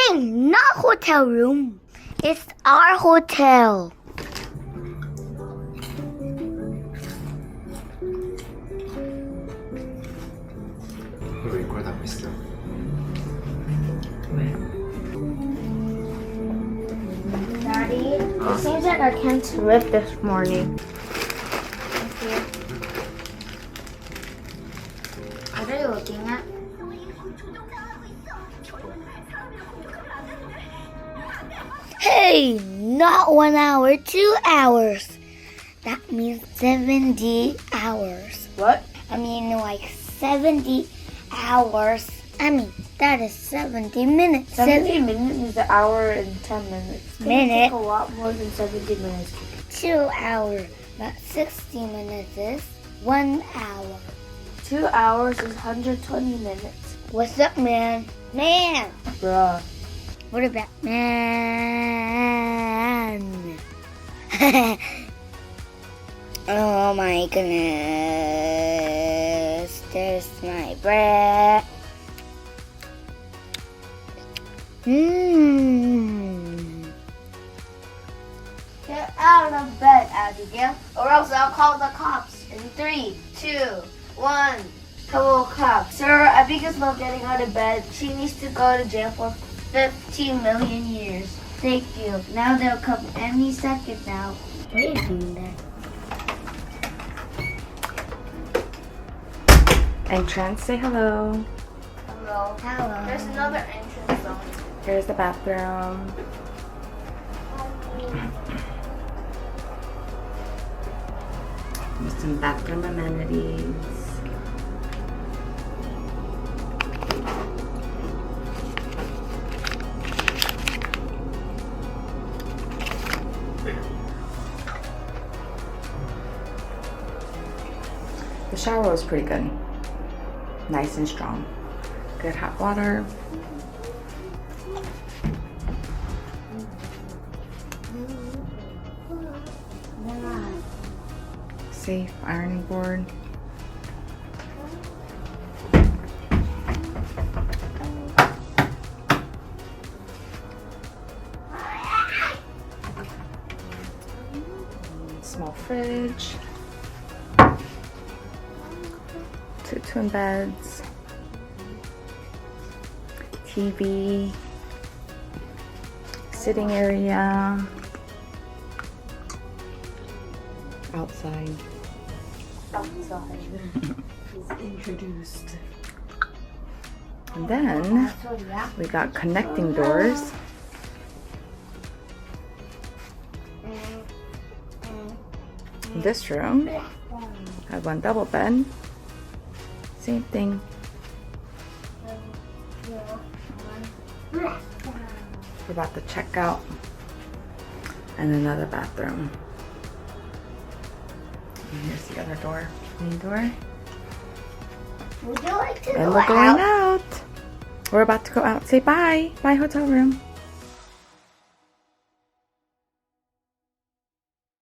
Hey, not hotel room. It's our hotel. 리콜하고 있어. Daddy, it seems like I can't swim this morning. What are you looking at? Hey, not 1 hour, 2 hours. That means 70 hours. What? I mean, like 70 hours. I mean, that is 70 minutes. 70 minutes is an hour and 10 minutes. It's gonna Minute. take a lot more than 70 minutes. 2 hours. But 60 minutes is 1 hour. 2 hours is 120 minutes. What's up, man? Man! Bruh. What about man? Oh my goodness. There's my breath. Get out of bed, Abigail, or else I'll call the cops in 3, 2, 1. Hello, cop. Sir, Abigail's not getting out of bed. She needs to go to jail for 15 million years. Thank you. Now they'll come any second now. What are you doing there? Entrance, say hello. Hello. Hello. There's another entrance zone. Here's the bathroom. Some bathroom amenities. The shower was pretty good. Nice and strong. Good hot water. Safe ironing board. Small fridge. 2 twin beds. TV. Sitting area. Outside. Is introduced. And then we got connecting doors. This room had 1 double bed. Same thing. We're about to check out. And another bathroom. And here's the other door. Main door. Would you like to And go we're going out? out. We're about to go out. Say bye. Bye, hotel room.